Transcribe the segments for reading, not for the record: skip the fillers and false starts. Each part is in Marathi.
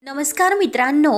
नमस्कार मित्रांनो,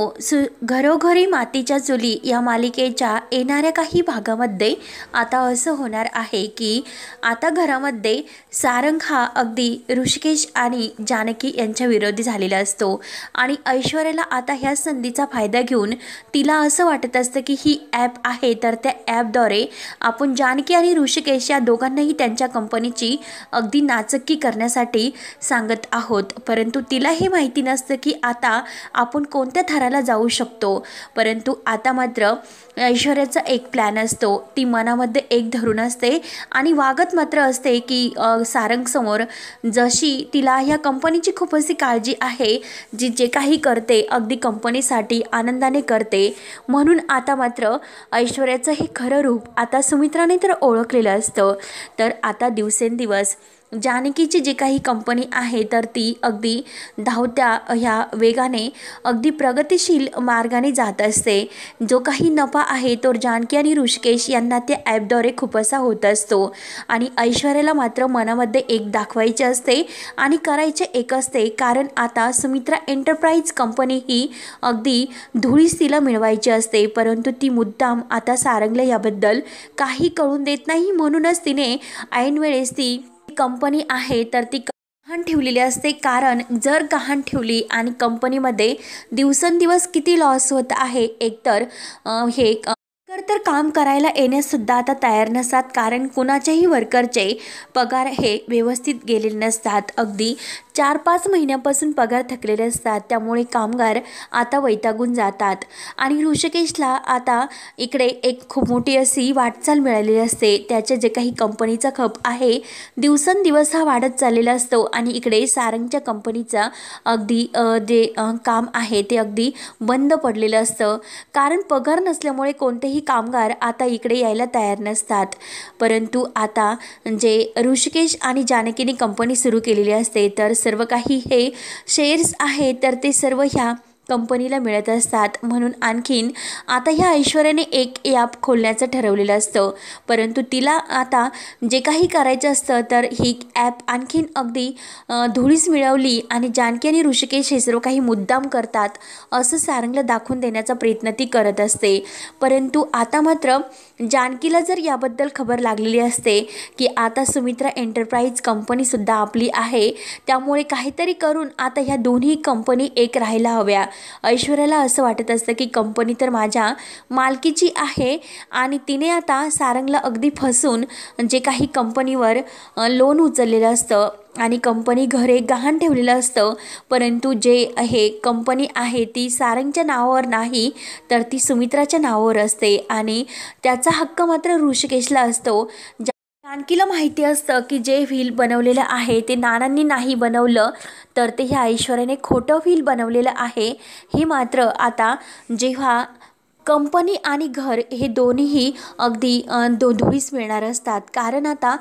घरोघरी मातीच्या चुली या मालिकेच्या येणाऱ्या काही भागामध्ये आता असं होणार आहे की आता घरामध्ये सारंग हा अगदी ऋषिकेश आणि जानकी यांच्या विरोधी झालेला असतो आणि ऐश्वर्याला आता ह्या संधीचा फायदा घेऊन तिला असं वाटत असतं की ही ॲप आहे तर त्या ॲपद्वारे आपण जानकी आणि ऋषिकेश या दोघांनाही त्यांच्या कंपनीची अगदी नाचक्की करण्यासाठी सांगत आहोत। परंतु तिला हे माहिती नसतं की आता आपण कोणत्या थराला जाऊ शकतो। परंतु आता मात्र ऐश्वर्याचा एक प्लॅन असतो, ती मनामध्ये एक धरून असते आणि वागत मात्र असते की सारंग समोर जशी तिला ह्या कंपनीची खूप अशी काळजी आहे, जी जे काही करते अगदी कंपनीसाठी आनंदाने करते। म्हणून आता मात्र ऐश्वर्याचं हे खरं रूप आता सुमित्राने तर ओळखलेलं असतं। तर आता दिवसेंदिवस जानकीची जी काही कंपनी आहे तर ती अगदी धावत्या ह्या वेगाने अगदी प्रगतिशील मार्गाने जात असते। जो काही नफा आहे तो जानकी आणि ऋषिकेश यांना त्या ॲपद्वारे खूप असा होत असतो आणि ऐश्वर्याला मात्र मनामध्ये एक दाखवायचे असते आणि करायचे एक असते, कारण आता सुमित्रा एंटरप्राइज कंपनी ही अगदी धुळीस तिला मिळवायची असते। परंतु ती मुद्दाम आता सारंगला याबद्दल काही कळून देत नाही, म्हणूनच तिने ऐन वेळेस ती कंपनी आहे तर ती गहाण ठेवलेली असते। कारण जर गहाण ठेवली आणि कंपनीमध्ये दिवसेंदिवस किती लॉस होत आहे, एकतर हे तर काम करायला येण्यासुद्धा आता तयार नसतात, कारण कुणाच्याही वर्करचे पगार हे व्यवस्थित गेलेले नसतात। अगदी 4-5 महिन्यापासून पगार थकलेले असतात, त्यामुळे कामगार आता वैतागून जातात आणि ऋषिकेशला आता इकडे एक खूप मोठी अशी वाटचाल मिळालेली असते। त्याचे जे काही कंपनीचा खप आहे दिवसेंदिवस हा वाढत चाललेला असतो आणि इकडे सारंगच्या कंपनीचा अगदी जे काम आहे ते अगदी बंद पडलेलं असतं, कारण पगार नसल्यामुळे कोणतेही कामगार आता इकडे यायला तयार नसतात। परंतु आता जे ऋषिकेश आणि जानकीने कंपनी सुरू केलेली असते तर सर्व काही हे शेअर्स आहे तर ते सर्व ह्या कंपनीला मिळत असतात। म्हणून आणखीन आता ह्या ऐश्वर्याने एक ॲप खोलण्याचं ठरवलेलं असतं, परंतु तिला आता जे काही करायचं असतं तर ही ॲप आणखीन अगदी धुळीस मिळवली आणि जानकी आणि ऋषिकेश हे सर्व काही मुद्दाम करतात असं सारंगला दाखवून देण्याचा प्रयत्न ती करत असते। परंतु आता मात्र जानकीला जर याबद्दल खबर लागलेली असते की आता सुमित्रा एंटरप्राइज कंपनीसुद्धा आपली आहे, त्यामुळे काहीतरी करून आता ह्या दोन्ही कंपनी एक राहायला हव्या। ऐश्वर्याला असं वाटत असतं की कंपनी तर माझ्या मालकीची आहे आणि तिने आता सारंगला अगदी फसून जे काही कंपनीवर लोन उचललेलं असतं आणि कंपनी घरे गहाण ठेवलेलं असतं, परंतु जे हे कंपनी आहे ती सारंगच्या नावावर नाही तर ती सुमित्राच्या नावावर असते आणि त्याचा हक्क मात्र ऋषिकेशला असतो। जानकीला माहिती असतं की जे व्हील बनवलेलं आहे ते नानांनी नाही बनवलं तर ते ह्या ऐश्वर्याने खोटं व्हील बनवलेलं आहे। हे मात्र आता जेव्हा कंपनी आणि घर हे दोन्हीही अगदी धुळीस मिळणार असतात, कारण आता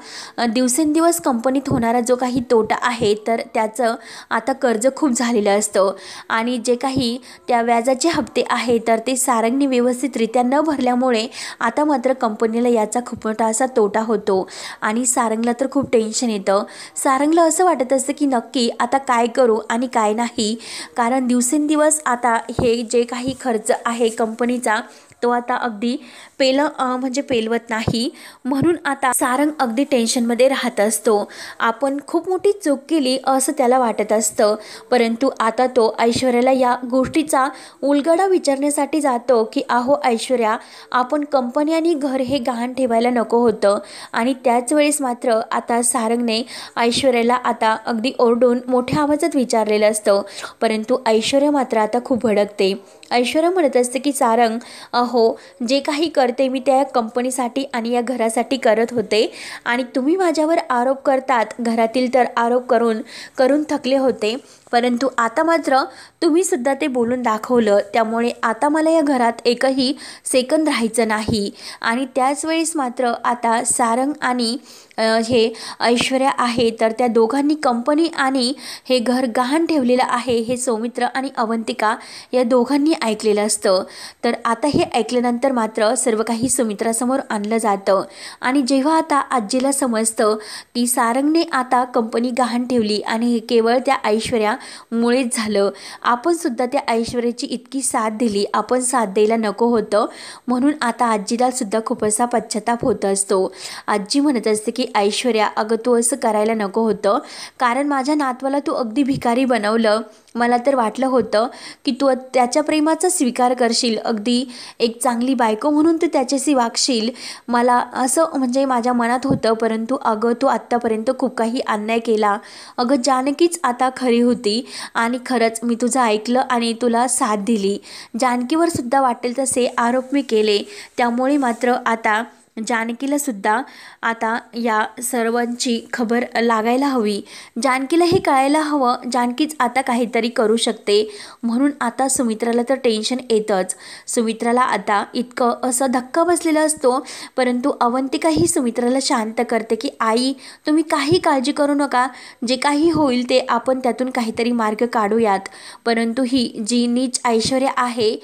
दिवसेंदिवस कंपनीत होणारा जो काही तोटा आहे तर त्याचं आता कर्ज खूप झालेलं असतं आणि जे काही त्या व्याजाचे हप्ते आहे तर ते सारंगने व्यवस्थितरित्या न भरल्यामुळे आता मात्र कंपनीला याचा खूप मोठा असा तोटा होतो आणि सारंगला तर खूप टेन्शन येतं। सारंगला असं वाटत असतं की नक्की आता काय करू आणि काय नाही, कारण दिवसेंदिवस आता हे जे काही खर्च आहे कंपनीचा तो आता अगदी पेलवत नाही। म्हणून आता सारंग अगदी टेन्शनमध्ये राहत असतो। आपण खूप मोठी चूक केली असं त्याला वाटत असतं, परंतु आता तो ऐश्वर्याला या गोष्टीचा उलगडा विचारण्यासाठी जातो की अहो ऐश्वर्या, आपण कंपनी आणि घर हे गहाण ठेवायला नको होतं। आणि त्याच वेळेस मात्र आता सारंगने ऐश्वर्याला आता अगदी ओरडून मोठ्या आवाजात विचारलेलं असतं, परंतु ऐश्वर्या मात्र आता खूप भडकते। ऐश्वर्या म्हणत असते की सारंग, अहो जे काही करते मी त्या कंपनीसाठी आणि या घरासाठी करत होते आणि तुम्ही माझ्यावर आरोप करतात, घरातील तर आरोप करून करून थकले होते, परंतु आता मात्र तुम्ही सुद्धा ते बोलून दाखवलं, त्यामुळे आता मला या घरात एकही सेकंद राहायचं नाही। आणि त्याच वेळेस मात्र आता सारंग आणि हे ऐश्वर्या आहे तर त्या दोघांनी कंपनी आणि हे घर गहाण ठेवलेलं आहे हे सौमित्र आणि अवंतिका या दोघांनी ऐकलेलं असतं। तर आता हे ऐकल्यानंतर मात्र सर्व काही सुमित्रासमोर आणलं जातं आणि जेव्हा आता आजीला समजतं की सारंगने आता कंपनी गहाण ठेवली आणि केवळ त्या ऐश्वर्या मुळेच झालं. आपण सुद्धा त्या ऐश्वर्याची इतकी साथ दिली, आपण साथ द्यायला नको होतं, म्हणून आता आजीला सुद्धा खूप असा पश्चाताप होत असतो. आजी म्हणत असते की ऐश्वर्या, अगं तू असं करायला नको होतं, कारण माझ्या नातवाला तू अगदी भिकारी बनवलं. मला तर वाटलं होतं की तू त्याच्या प्रेमाचा स्वीकार करशील, अगदी एक चांगली बायको म्हणून तू त्याच्याशी वागशील, मला असं म्हणजे माझ्या मनात होतं. परंतु अगं तू आत्तापर्यंत खूप काही अन्याय केला. अगं जानकीच आता खरी होती आणि खरंच मी तुझं ऐकलं आणि तुला साथ दिली. जानकीवर सुद्धा वाटेल तसे आरोप मी केले, त्यामुळे मात्र आता जानकीला सुद्धा आता या सर्वांची खबर लागायला हवी. जानकीला हे कळायला हवं, जानकीच आता काहीतरी करू शकते. म्हणून आता सुमित्राला तर टेन्शन येतच. सुमित्राला आता इतकं असं धक्का बसलेला असतो, परंतु अवंतिका ही सुमित्राला शांत करते की आई, तुम्ही काही काळजी करू नका, जे काही होईल ते आपण त्यातून काहीतरी मार्ग काढूयात. परंतु ही जी नीच ऐश्वर्या आहे,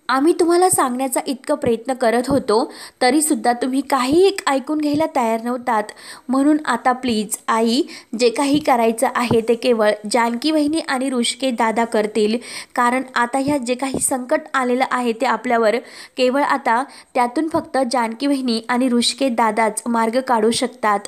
आम्ही तुम्हाला सांगण्याचा इतका प्रयत्न करत होतो, तरीसुद्धा तुम्ही काही एक ऐकून घ्यायला तयार नव्हतात. म्हणून आता प्लीज आई, जे काही करायचं आहे ते केवळ जानकी वहिनी आणि ऋषिकेश दादा करतील. कारण आता ह्या जे काही संकट आलेलं आहे ते आपल्यावर, केवळ आता त्यातून फक्त जानकी वहिनी आणि ऋषिकेश दादाच मार्ग काढू शकतात.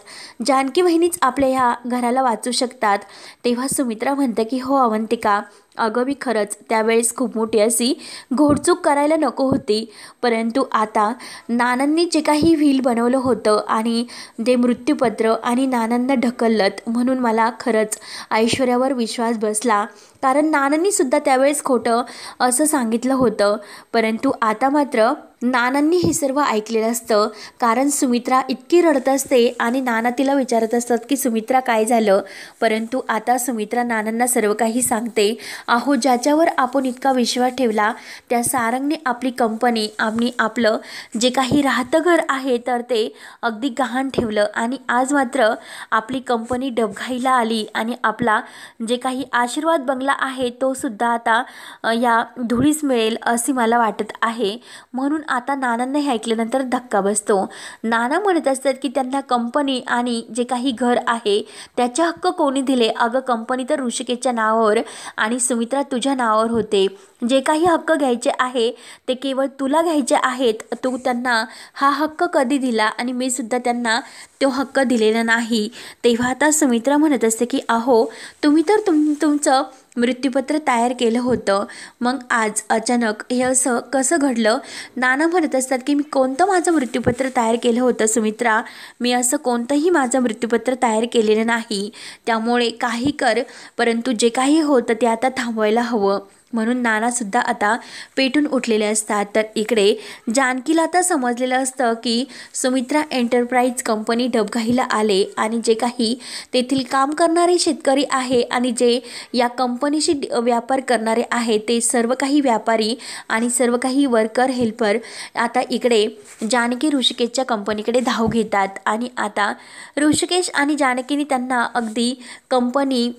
जानकी वहिनीच आपल्या ह्या घराला वाचू शकतात. तेव्हा सुमित्रा म्हणते की हो अवंतिका, अगं मी खरंच त्यावेळेस खूप मोठी अशी घोडचूक करायला नको होती. परंतु आता नानांनी जे काही व्हील बनवलं होतं आणि ते मृत्यूपत्र आणि नानांना ढकललं, म्हणून मला खरंच ऐश्वर्यावर विश्वास बसला. कारण नानांनी सुद्धा त्यावेळेस खोटं असं सांगितलं होतं. परंतु आता मात्र नानांनी हे सर्व ऐकलेलं असतं. कारण सुमित्रा इतकी रडत असते आणि नाना तिला विचारत असतात की सुमित्रा काय झालं. परंतु आता सुमित्रा नानांना सर्व काही सांगते. अहो, ज्याच्यावर आपण इतका विश्वास ठेवला त्या सारंगने आपली कंपनी आणि आपलं जे काही राहतं घर आहे तर ते अगदी गहाण ठेवलं आणि आज मात्र आपली कंपनी डबघाईला आली आणि आपला जे काही आशीर्वाद बंगला आहे तो सुद्धा आता या धुळीस मिळेल असे मला वाटत आहे. म्हणून आता नानांना हे ऐकल्यानंतर धक्का बसतो. नाना म्हणत असतात की त्यांना कंपनी आणि जे काही घर आहे त्याचे हक्क कोणी दिले. अगं कंपनी तर ऋषिकेशच्या नावावर आणि सुमित्रा तुझ्या नावावर होते. जे काही हक्क घ्यायचे आहे ते केवळ तुला घ्यायचे आहेत. तू त्यांना हा हक्क कधी दिला आणि मी सुद्धा त्यांना तो हक्क दिलेला नाही. तेव्हा आता सुमित्रा म्हणत असते की अहो, तुम्ही तर तुमचं मृत्यूपत्र तयार केलं होतं, मग आज अचानक हे असं कसं घडलं. नाना म्हणत असतात की मी कोणतं माझं मृत्यूपत्र तयार केलं होतं सुमित्रा, मी असं कोणतंही माझं मृत्यूपत्र तयार केलेलं नाही. त्यामुळे काही कर, परंतु जे काही होतं ते आता थांबवायला हवं. म्हणून नानासुद्धा आता पेटून उठलेले असतात. तर इकडे जानकीला आता समजलेलं असतं की सुमित्रा एंटरप्राइज कंपनी डबघाईला आले आणि जे काही तेथील काम करणारे शेतकरी आहे आणि जे या कंपनीशी व्यापार करणारे आहे ते सर्व काही व्यापारी आणि सर्व काही वर्कर हेल्पर आता इकडे जानकी ऋषिकेशच्या कंपनीकडे धाव घेतात. आणि आता ऋषिकेश आणि जानकीने त्यांना अगदी कंपनी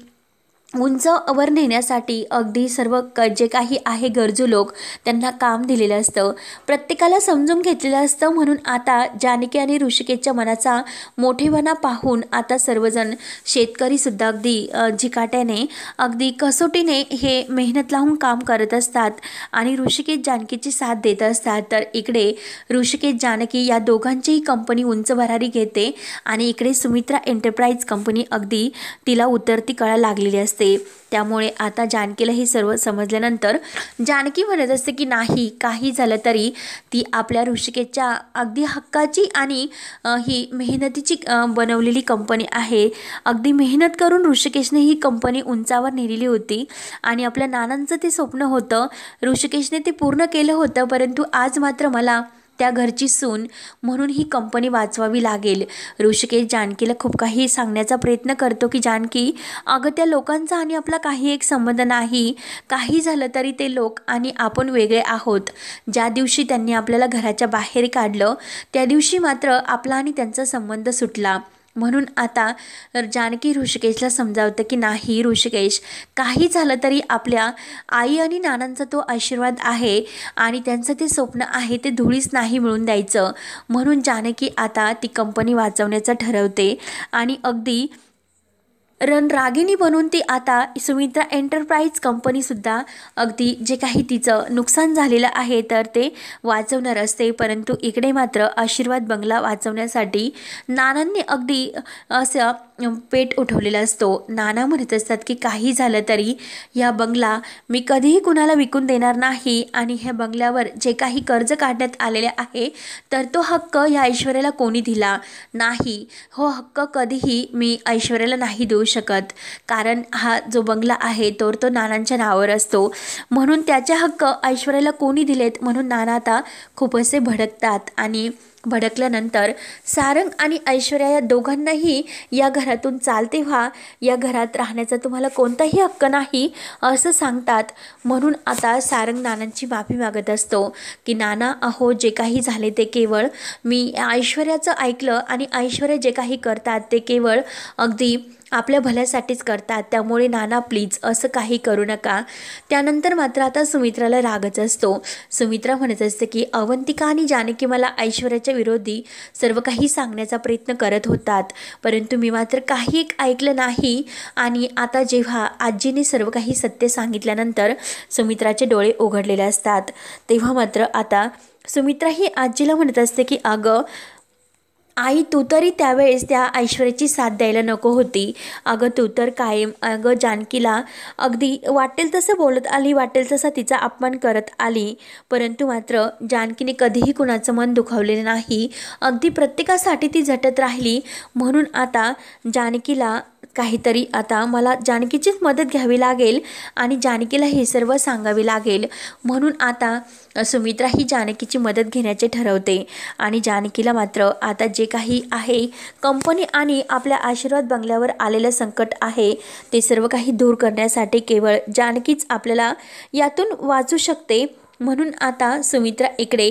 उंचवर नेण्यासाठी अगदी सर्व जे काही आहे गरजू लोक त्यांना काम दिलेलं असतं, प्रत्येकाला समजून घेतलेलं असतं. म्हणून आता जानकी आणि ऋषिकेशच्या मनाचा मोठेपणा पाहून आता सर्वजण शेतकरीसुद्धा अगदी झिकाट्याने अगदी कसोटीने हे मेहनत लावून काम करत असतात आणि ऋषिकेश जानकीची साथ देत असतात. तर इकडे ऋषिकेश जानकी या दोघांचीही कंपनी उंच भरारी घेते आणि इकडे सुमित्रा एंटरप्राइज कंपनी अगदी तिला उतरती कळा लागलेली असते. त्यामुळे आता जानकीला हे सर्व समजल्यानंतर जानकी म्हणत असते की नाही, काही झालं तरी ती आपल्या ऋषिकेशच्या अगदी हक्काची आणि ही मेहनतीची बनवलेली कंपनी आहे. अगदी मेहनत करून ऋषिकेशने ही कंपनी उंचावर नेलेली होती आणि आपल्या नानांचं ते स्वप्न होतं, ऋषिकेशने ते पूर्ण केलं होतं. परंतु आज मात्र मला त्या घरची सून म्हणून ही कंपनी वाचवावी लागेल. ऋषिकेश जानकीला खूप काही सांगण्याचा प्रयत्न करतो की जानकी, अगं त्या लोकांचा आणि आपला काही एक संबंध नाही, काही झालं तरी ते लोक आणि आपण वेगळे आहोत. ज्या दिवशी त्यांनी आपल्याला घराच्या बाहेर काढलं त्या दिवशी मात्र आपला आणि त्यांचा संबंध सुटला. म्हणून आता जानकी ऋषिकेशला समजावतं की नाही ऋषिकेश, काही झालं तरी आपल्या आई आणि नानांचा तो आशीर्वाद आहे आणि त्यांचं ते स्वप्न आहे ते धुळीस नाही मिळून द्यायचं. म्हणून जानकी आता ती कंपनी वाचवण्याचं ठरवते आणि अगदी रणरागिणी बनून ती आता सुमित्रा एंटरप्राइज कंपनीसुद्धा अगदी जे काही तिचं नुकसान झालेलं आहे तर ते वाचवणार असते. परंतु इकडे मात्र आशीर्वाद बंगला वाचवण्यासाठी नानांनी अगदी असं पेट उठवलेला असतो. नाना म्हणत असतात की काही झालं तरी या बंगला मी कधीही कुणाला विकून देणार नाही आणि ह्या बंगल्यावर जे काही कर्ज काढण्यात आलेले आहे तर तो हक्क या ऐश्वर्याला कोणी दिला नाही. हो हक्क कधीही मी ऐश्वर्याला नाही देऊ शकत, कारण हा जो बंगला आहे तो नानांच्या नावावर असतो. म्हणून त्याचे हक्क ऐश्वर्याला कोणी दिलेत म्हणून नाना आता खूप असे भडकतात. आणि भडकल्यानंतर सारंग आणि ऐश्वर्या या दोघांनाही या घरातून चालते व्हा, या घरात राहण्याचा तुम्हाला कोणताही हक्क नाही असं सांगतात. म्हणून आता सारंग नानांची माफी मागत असतो की नाना अहो जे काही झाले ते केवळ मी ऐश्वर्याचं ऐकलं आणि ऐश्वर्या जे काही करतात ते केवळ अगदी आपल्या भल्यासाठीच करतात, त्यामुळे नाना प्लीज असं काही करू नका. त्यानंतर मात्र आता सुमित्राला रागच असतो. सुमित्रा म्हणत असते की अवंतिका आणि जानकी मला ऐश्वर्याच्या विरोधी सर्व काही सांगण्याचा प्रयत्न करत होतात, परंतु मी मात्र काही ऐकलं नाही. आणि आता जेव्हा आजीने सर्व काही सत्य सांगितल्यानंतर सुमित्राचे डोळे उघडलेले असतात, तेव्हा मात्र आता सुमित्रा ही आजीला म्हणत असते की अगं आई तू तरी त्यावेळेस त्या ऐश्वर्याची साथ द्यायला नको होती. अगं तू तर कायम अगं जानकीला अगदी वाटेल तसं बोलत आली, वाटेल तसा तिचा अपमान करत आली, परंतु मात्र जानकीने कधीही कुणाचं मन दुखावलेलं नाही. अगदी प्रत्येकासाठी ती झटत राहिली. म्हणून आता जानकीला काहीतरी आता मला जानकीचीच मदत घ्यावी लागेल आणि जानकीला हे सर्व सांगावे लागेल. म्हणून आता सुमित्रा ही जानकीची मदत घेण्याचे ठरवते. आणि जानकीला मात्र आता जे काही आहे कंपनी आणि आपल्या आशीर्वाद बंगल्यावर आलेलं संकट आहे ते सर्व काही दूर करण्यासाठी केवळ जानकीच आपल्याला यातून वाचू शकते. म्हणून आता सुमित्रा इकडे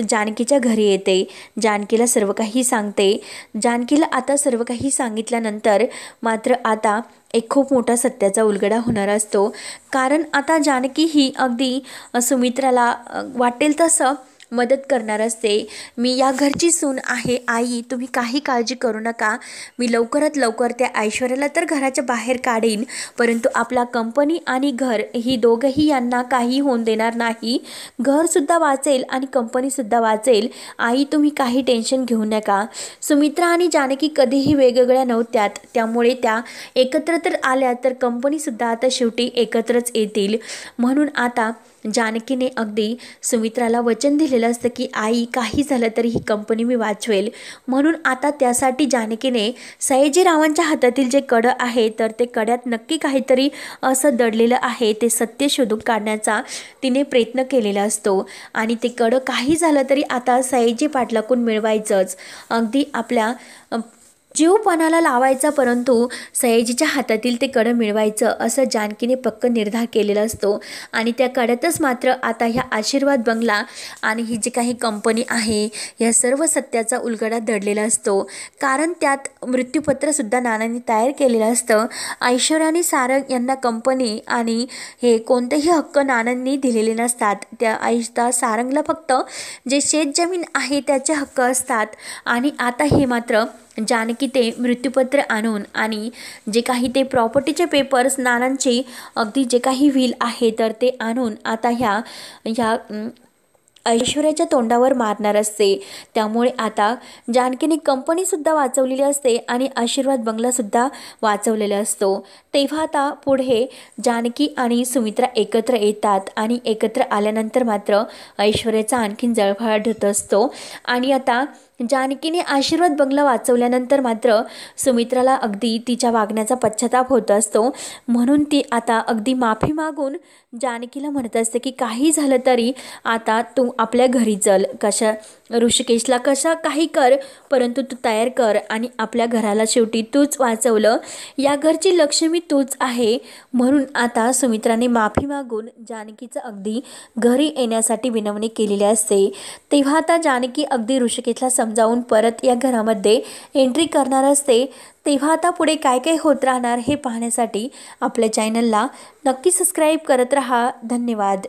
जानकीच्या घरी येते, जानकीला सर्व काही सांगते. जानकीला आता सर्व काही सांगितल्यानंतर मात्र आता एक खूप मोठा सत्याचा उलगडा होणार असतो. कारण आता जानकी ही अगदी सुमित्राला वाटेल तसं मदत करणार असते. मी या घरची सून आहे आई, तुम्ही काही काळजी करू नका, मी लवकरात लवकर त्या ऐश्वर्याला तर घराच्या बाहेर काढीन, परंतु आपला कंपनी आणि घर ही दोघंही यांना काही होऊन देणार नाही. घरसुद्धा वाचेल आणि कंपनीसुद्धा वाचेल. आई तुम्ही काही टेन्शन घेऊ नका. सुमित्रा आणि जानकी कधीही वेगवेगळ्या नव्हत्यात, त्यामुळे त्या एकत्र तर आल्या तर कंपनीसुद्धा आता शेवटी एकत्रच येतील. म्हणून आता जानकीने अगदी सुमित्राला वचन दिलेलं असतं की आई काही झालं तरी ही कंपनी मी वाचवेल. म्हणून आता त्यासाठी जानकीने सयाजीरावांच्या हातातील जे कडं आहे तर ते कड्यात नक्की काहीतरी असं दडलेलं आहे ते सत्य शोधून काढण्याचा तिने प्रयत्न केलेला असतो. आणि ते कडं काही झालं तरी आता सयाजी पाटलाकडून मिळवायचंच, अगदी आपल्या जीवपणाला लावायचा, परंतु सयाजीच्या हातातील ते कडं मिळवायचं असं जानकीने पक्क निर्धार केलेला असतो. आणि त्या कड्यातच मात्र आता ह्या आशीर्वाद बंगला आणि ही जी काही कंपनी आहे या सर्व सत्याचा उलगडा दडलेला असतो. कारण त्यात मृत्यूपत्रसुद्धा नानांनी तयार केलेलं असतं. ऐश्वर्या आणि सारंग यांना कंपनी आणि हे कोणतेही हक्क नानांनी दिलेले नसतात. त्या सारंगला फक्त जे शेत जमीन आहे त्याचे हक्क असतात. आणि आता हे मात्र जानकी ते मृत्यूपत्र आणून आणि जे काही ते प्रॉपर्टीचे पेपर्स नानांचे अगदी जे काही व्हील आहे तर ते आणून आता ह्या ऐश्वर्याच्या तोंडावर मारणार असते. त्यामुळे आता जानकीने कंपनीसुद्धा वाचवलेली असते आणि आशीर्वाद बंगलासुद्धा वाचवलेला असतो. तेव्हा आता पुढे जानकी आणि सुमित्रा एकत्र येतात आणि एकत्र आल्यानंतर मात्र ऐश्वर्याचा आणखीन जळफळाट होत असतो. आणि आता जानकीने आशीर्वाद बंगला वाचवल्यानंतर मात्र सुमित्राला अगदी तिच्या वागण्याचा पश्चाताप होत असतो. म्हणून ती आता अगदी माफी मागून जानकीला म्हणत असते की काही झालं तरी आता तू आपल्या घरी चल, ऋषिकेशला काही कर, परंतु तू तयार कर आणि आपल्या घराला शेवटी तूच वाचवलं, या घरची लक्ष्मी तूच आहे. म्हणून आता सुमित्राने माफी मागून जानकीचं अगदी घरी येण्यासाठी विनवणी केलेली असते. तेव्हा आता जानकी अगदी ऋषिकेशला समजावून परत या घरामध्ये एंट्री करणार असते. तेव्हा आता पुढे काय काय होत राहणार हे पाहण्यासाठी आपल्या चॅनलला नक्की सबस्क्राईब करत राहा. धन्यवाद.